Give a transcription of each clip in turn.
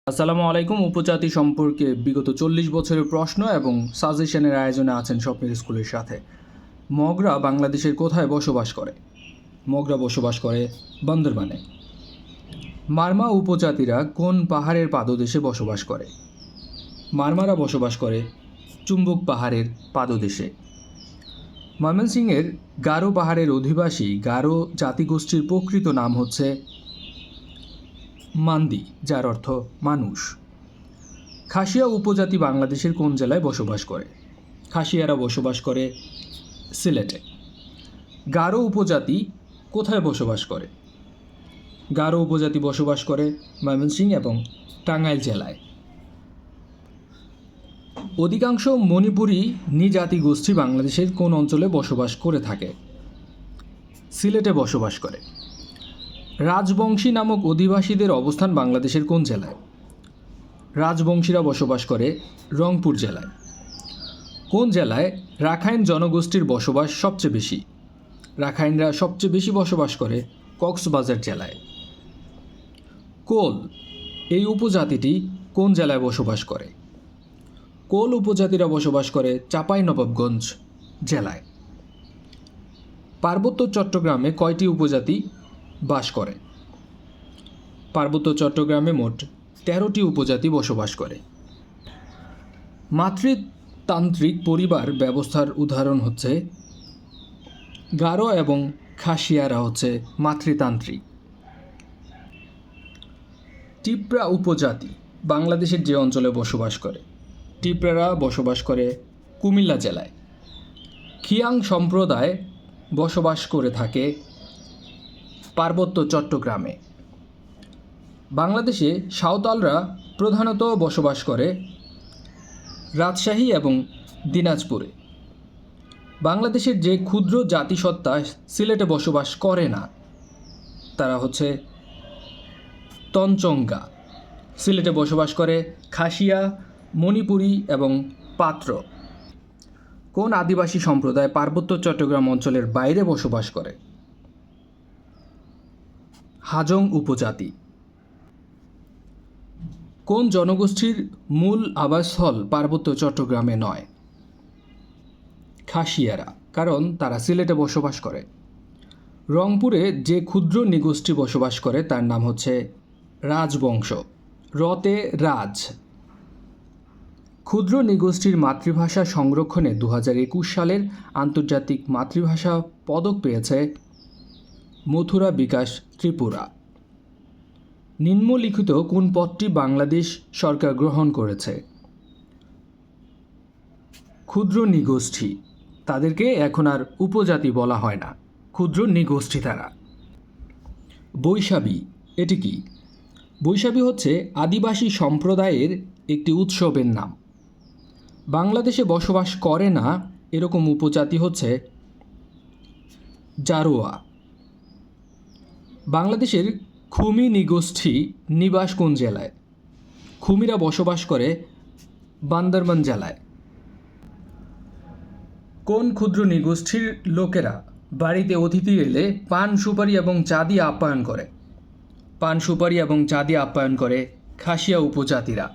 আসসালামু আলাইকুম। উপজাতি সম্পর্কে বিগত 40 বছরের প্রশ্ন এবং সাজেশনের আয়োজনে আছেন স্বপ্নের স্কুলের সাথে। মগরা বাংলাদেশের কোথায় বসবাস করে? মগরা বসবাস করে বান্দরবানে। মারমা উপজাতিরা কোন পাহাড়ের পাদদেশে বসবাস করে? মারমারা বসবাস করে চুম্বক পাহাড়ের পাদদেশে। ময়মনসিংহের গারো পাহাড়ের অধিবাসী গারো জাতিগোষ্ঠীর প্রকৃত নাম হচ্ছে মান্দি, যার অর্থ মানুষ। খাসিয়া উপজাতি বাংলাদেশের কোন জেলায় বসবাস করে? খাসিয়ারা বসবাস করে সিলেটে। গারো উপজাতি কোথায় বসবাস করে? গারো উপজাতি বসবাস করে ময়মনসিংহ এবং টাঙ্গাইল জেলায়। অধিকাংশ মণিপুরী নৃজাতি গোষ্ঠী বাংলাদেশের কোন অঞ্চলে বসবাস করে থাকে? সিলেটে বসবাস করে। রাজবংশী নামক অধিবাসীদের অবস্থান বাংলাদেশের কোন জেলায়? রাজবংশীরা বসবাস করে রংপুর জেলায়। কোন জেলায় রাখাইন জনগোষ্ঠীর বসবাস সবচেয়ে বেশি? রাখাইনরা সবচেয়ে বেশি বসবাস করে কক্সবাজার জেলায়। কোল এই উপজাতিটি কোন জেলায় বসবাস করে? কোল উপজাতিরা বসবাস করে চাঁপাইনবাবগঞ্জ জেলায়। পার্বত্য চট্টগ্রামে কয়টি উপজাতি বাস করে? পার্বত্য চট্টগ্রামে মোট 13টি উপজাতি বসবাস করে। মাতৃতান্ত্রিক পরিবার ব্যবস্থার উদাহরণ হচ্ছে গারো এবং খাসিয়ারা হচ্ছে মাতৃতান্ত্রিক। টিপ্রা উপজাতি বাংলাদেশের যে অঞ্চলে বসবাস করে? টিপ্রারা বসবাস করে কুমিল্লা জেলায়। খিয়াং সম্প্রদায় বসবাস করে থাকে পার্বত্য চট্টগ্রামে। বাংলাদেশে সাঁওতালরা প্রধানত বসবাস করে রাজশাহী এবং দিনাজপুরে। বাংলাদেশের যে ক্ষুদ্র জাতিসত্তা সিলেটে বসবাস করে না তারা হচ্ছে তঞ্চঙ্গা। সিলেটে বসবাস করে খাসিয়া, মণিপুরী এবং পাত্র। কোন আদিবাসী সম্প্রদায় পার্বত্য চট্টগ্রাম অঞ্চলের বাইরে বসবাস করে? হাজং উপজাতি। কোন জনগোষ্ঠীর মূল আবাসস্থল পার্বত্য চট্টগ্রামে নয়? খাসিয়ারা, কারণ তারা সিলেটে বসবাস করে। রংপুরে যে ক্ষুদ্র নৃগোষ্ঠী বসবাস করে তার নাম হচ্ছে রাজবংশ। রতে রাজ। ক্ষুদ্র নৃগোষ্ঠীর মাতৃভাষা সংরক্ষণে 2021 সালের আন্তর্জাতিক মাতৃভাষা পদক পেয়েছে মথুরা বিকাশ ত্রিপুরা। নিম্নলিখিত কোন পদটি বাংলাদেশ সরকার গ্রহণ করেছে? ক্ষুদ্র নৃগোষ্ঠী। তাদেরকে এখন আর উপজাতি বলা হয় না, ক্ষুদ্র নৃগোষ্ঠী তারা। বৈশাখী এটি কি? বৈশাখী হচ্ছে আদিবাসী সম্প্রদায়ের একটি উৎসবের নাম। বাংলাদেশে বসবাস করে না এরকম উপজাতি হচ্ছে জারোয়া। বাংলাদেশের খুমি নৃগোষ্ঠী নিবাস কোন জেলায়? খুমিরা বসবাস করে বান্দরবান জেলায়। কোন ক্ষুদ্র নৃগোষ্ঠীর লোকেরা বাড়িতে অতিথি এলে পান সুপারি এবং চা দিয়ে আপ্যায়ন করে? পান সুপারি এবং চা দিয়ে আপ্যায়ন করে খাসিয়া উপজাতিরা।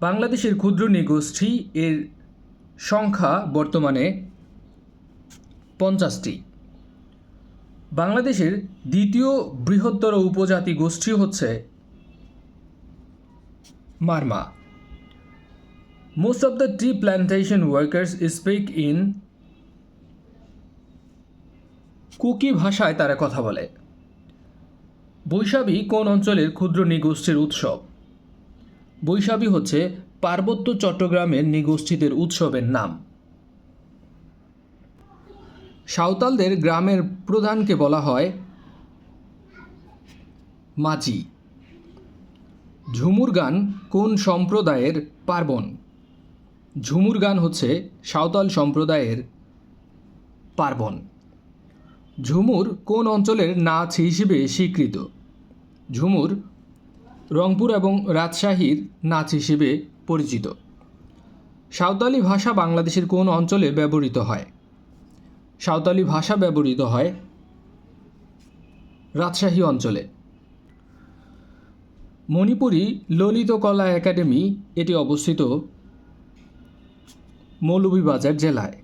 বাংলাদেশের ক্ষুদ্র নৃগোষ্ঠী এর সংখ্যা বর্তমানে 50টি। বাংলাদেশের দ্বিতীয় বৃহত্তর উপজাতি গোষ্ঠী হচ্ছে Marma. Most of the tea plantation workers speak in Kuki ভাষায় তারা কথা বলে। বৈশাখী কোন অঞ্চলের ক্ষুদ্র নৃগোষ্ঠীর উৎসব? বৈশাখী হচ্ছে পার্বত্য চট্টগ্রামের নৃগোষ্ঠীদের উৎসবের নাম। সাঁওতালদের গ্রামের প্রধানকে বলা হয় মাঝি। ঝুমুর গান কোন সম্প্রদায়ের পার্বণ? ঝুমুর গান হচ্ছে সাঁওতাল সম্প্রদায়ের পার্বণ। ঝুমুর কোন অঞ্চলের নাচ হিসেবে স্বীকৃত? ঝুমুর রংপুর এবং রাজশাহীর নাচ হিসেবে পরিচিত। সাঁওতালি ভাষা বাংলাদেশের কোন অঞ্চলে ব্যবহৃত হয়? সাঁওতালি ভাষা ব্যবহৃত হয় রাজশাহী অঞ্চলে। মণিপুরী ললিতকলা একাডেমি এটি অবস্থিত মৌলভীবাজার জেলায়।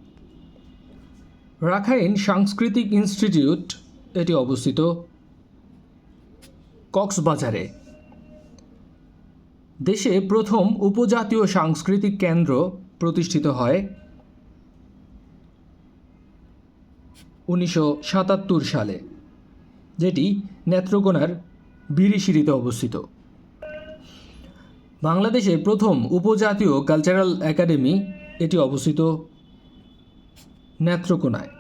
রাখাইন সাংস্কৃতিক ইনস্টিটিউট এটি অবস্থিত কক্সবাজারে। দেশে প্রথম উপজাতীয় সাংস্কৃতিক কেন্দ্র প্রতিষ্ঠিত হয় 1977 সালে, যেটি নেত্রকোনার বিরিশিরিতে অবস্থিত। বাংলাদেশের প্রথম উপজাতীয় কালচারাল একাডেমি এটি অবস্থিত নেত্রকোনায়,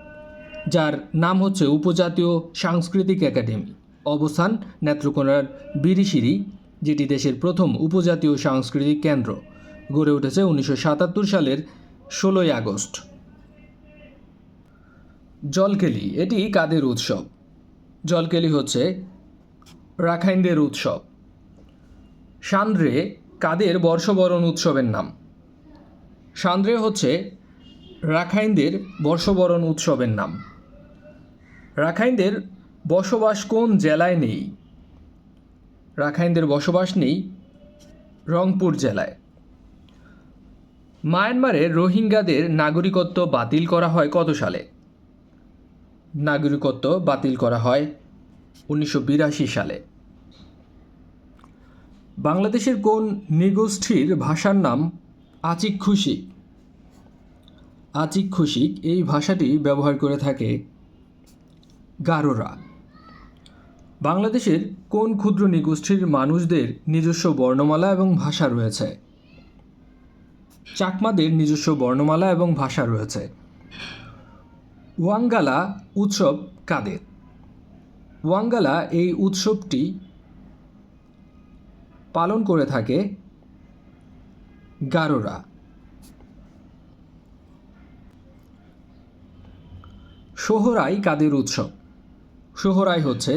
যার নাম হচ্ছে উপজাতীয় সাংস্কৃতিক একাডেমি। অবস্থান নেত্রকোনার বিরিশিরি, যেটি দেশের প্রথম উপজাতীয় সাংস্কৃতিক কেন্দ্র, গড়ে উঠেছে 1977 সালের 16ই আগস্ট। জলকেলি এটি কাদের উৎসব? জলকেলি হচ্ছে রাখাইনদের উৎসব। সান্দ্রে কাদের বর্ষবরণ উৎসবের নাম? সান্দ্রে হচ্ছে রাখাইনদের বর্ষবরণ উৎসবের নাম। রাখাইনদের বসবাস কোন জেলায় নেই? রাখাইনদের বসবাস নেই রংপুর জেলায়। মায়ানমারের রোহিঙ্গাদের নাগরিকত্ব বাতিল করা হয় কত সালে? নাগরিকত্ব বাতিল করা হয় 1982 সালে। বাংলাদেশের কোন নৃগোষ্ঠীর ভাষার নাম আচিক খুশিক? আচিক খুশিক এই ভাষাটি ব্যবহার করে থাকে গারোরা। বাংলাদেশের কোন ক্ষুদ্র নৃগোষ্ঠীর মানুষদের নিজস্ব বর্ণমালা এবং ভাষা রয়েছে? চাকমাদের নিজস্ব বর্ণমালা এবং ভাষা রয়েছে। ওয়াঙ্গালা উৎসব কাদের? ওয়াঙ্গালা এই উৎসবটি পালন করে থাকে গারোরা। সোহরাই কাদের উৎসব? সোহরাই হচ্ছে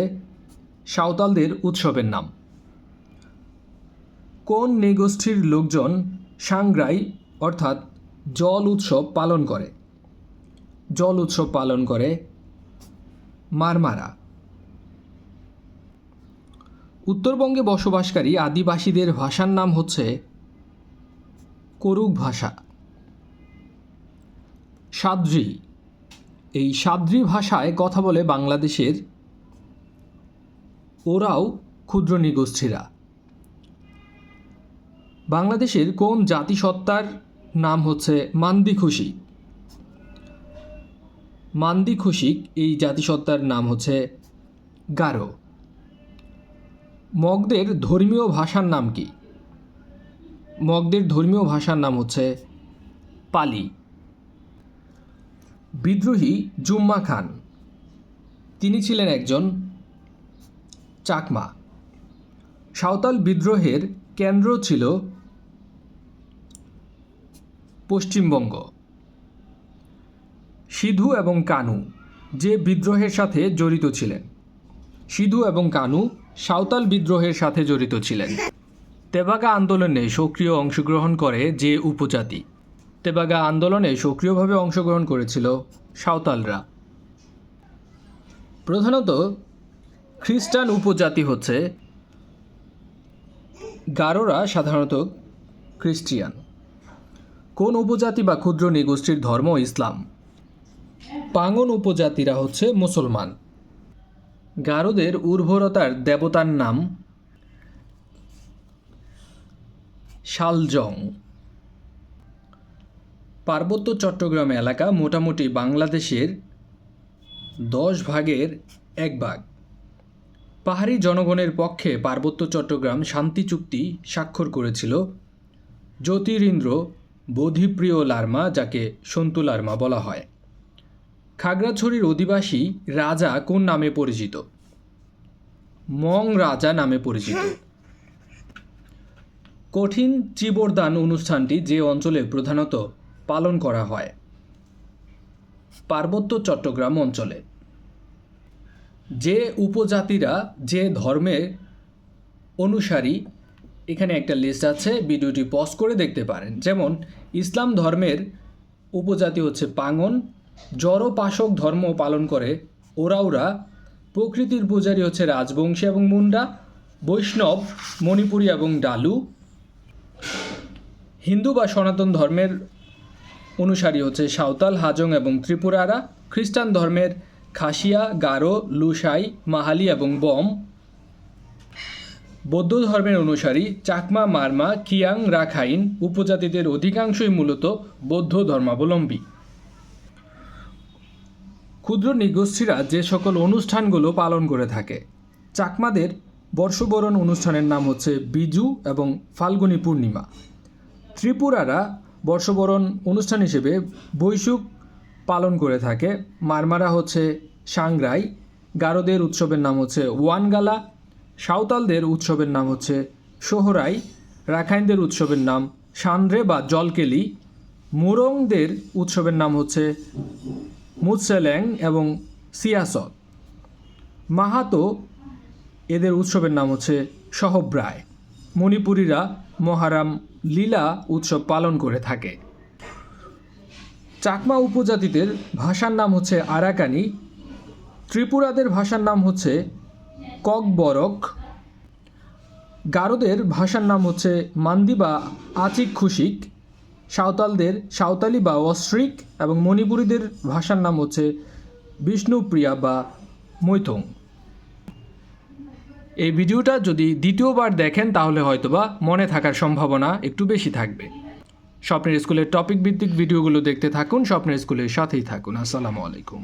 সাঁওতালদের উৎসবের নাম। কোন নৃগোষ্ঠীর লোকজন সাংগ্রাই অর্থাৎ জল উৎসব পালন করে? জল উৎসব পালন করে মারমারা। উত্তরবঙ্গে বসবাসকারী আদিবাসীদের ভাষার নাম হচ্ছে করুক ভাষা। সাদ্রি, এই সাদ্রি ভাষায় কথা বলে বাংলাদেশের ওরাও ক্ষুদ্র নৃগোষ্ঠীরা। বাংলাদেশের কোন জাতিসত্তার নাম হচ্ছে মান্দি খুশি? মান্দি খুশিক এই জাতিসত্তার নাম হচ্ছে গারো। মগদের ধর্মীয় ভাষার নাম কি? মগদের ধর্মীয় ভাষার নাম হচ্ছে পালি। বিদ্রোহী জুম্মা খান, তিনি ছিলেন একজন চাকমা। সাঁওতাল বিদ্রোহের কেন্দ্র ছিল পশ্চিমবঙ্গ। সিধু এবং কানু যে বিদ্রোহের সাথে জড়িত ছিলেন? সিধু এবং কানু সাঁওতাল বিদ্রোহের সাথে জড়িত ছিলেন। তেবাগা আন্দোলনে সক্রিয় অংশগ্রহণ করে যে উপজাতি? তেবাগা আন্দোলনে সক্রিয়ভাবে অংশগ্রহণ করেছিল সাঁওতালরা। প্রধানত খ্রিস্টান উপজাতি হচ্ছে গারোরা, সাধারণত খ্রিস্টিয়ান। কোন উপজাতি বা ক্ষুদ্র নৃগোষ্ঠীর ধর্ম ইসলাম? পাঙ্গন উপজাতিরা হচ্ছে মুসলমান। গারোদের উর্বরতার দেবতার নাম শালজং। পার্বত্য চট্টগ্রাম এলাকা মোটামুটি বাংলাদেশের 10 ভাগের 1 ভাগ। পাহাড়ি জনগণের পক্ষে পার্বত্য চট্টগ্রাম শান্তি চুক্তি স্বাক্ষর করেছিল জ্যোতিরিন্দ্র বোধিপ্রিয় লার্মা, যাকে সন্তু লার্মা বলা হয়। খাগড়াছড়ির অধিবাসী রাজা কোন নামে পরিচিত? মং রাজা নামে পরিচিত। কঠিন চিবরদান অনুষ্ঠানটি যে অঞ্চলে প্রধানত পালন করা হয়? পার্বত্য চট্টগ্রাম অঞ্চলে। যে উপজাতিরা যে ধর্মের অনুসারী, এখানে একটা লিস্ট আছে, ভিডিওটি পজ করে দেখতে পারেন। যেমন ইসলাম ধর্মের উপজাতি হচ্ছে পাঙ্গন, জড়োপাসক ধর্ম পালন করে ওরাওরা, প্রকৃতির পূজারী হচ্ছে রাজবংশী এবং মুন্ডা, বৈষ্ণব, মণিপুরী এবং ডালু। হিন্দু বা সনাতন ধর্মের অনুসারী হচ্ছে সাঁওতাল, হাজং এবং ত্রিপুরারা। খ্রিস্টান ধর্মের খাসিয়া, গারো, লুসাই, মাহালি এবং বম। বৌদ্ধ ধর্মের অনুসারী চাকমা, মারমা, কিয়াং, রাখাইন উপজাতিদের অধিকাংশই মূলত বৌদ্ধ ধর্মাবলম্বী। ক্ষুদ্র নৃগোষ্ঠীরা যে সকল অনুষ্ঠানগুলো পালন করে থাকে, চাকমাদের বর্ষবরণ অনুষ্ঠানের নাম হচ্ছে বিজু এবং ফাল্গুনী পূর্ণিমা। ত্রিপুরারা বর্ষবরণ অনুষ্ঠান হিসেবে বৈশুক পালন করে থাকে। মারমারা হচ্ছে সাংগ্রাই। গারোদের উৎসবের নাম হচ্ছে ওয়ানগালা। সাঁওতালদের উৎসবের নাম হচ্ছে সোহরাই। রাখাইনদের উৎসবের নাম সান্দ্রে বা জলকেলি। মুরংদের উৎসবের নাম হচ্ছে মুৎসেল্যাং এবং সিয়াসত। মাহাতো এদের উৎসবের নাম হচ্ছে সহব্রায়। মণিপুরীরা মহারাম লীলা উৎসব পালন করে থাকে। চাকমা উপজাতিদের ভাষার নাম হচ্ছে আরাকানি। ত্রিপুরাদের ভাষার নাম হচ্ছে ককবরক। গারোদের ভাষার নাম হচ্ছে মান্দি বা আচিক খুশিক। সাঁওতালদের সাঁওতালি বা অস্ট্রিক এবং মণিপুরীদের ভাষার নাম হচ্ছে বিষ্ণুপ্রিয়া বা মৈথং। এই ভিডিওটা যদি দ্বিতীয়বার দেখেন তাহলে হয়তোবা মনে থাকার সম্ভাবনা একটু বেশি থাকবে। স্বপ্নের স্কুলের টপিক ভিত্তিক ভিডিওগুলো দেখতে থাকুন, স্বপ্নের স্কুলের সাথেই থাকুন। আসসালামু আলাইকুম।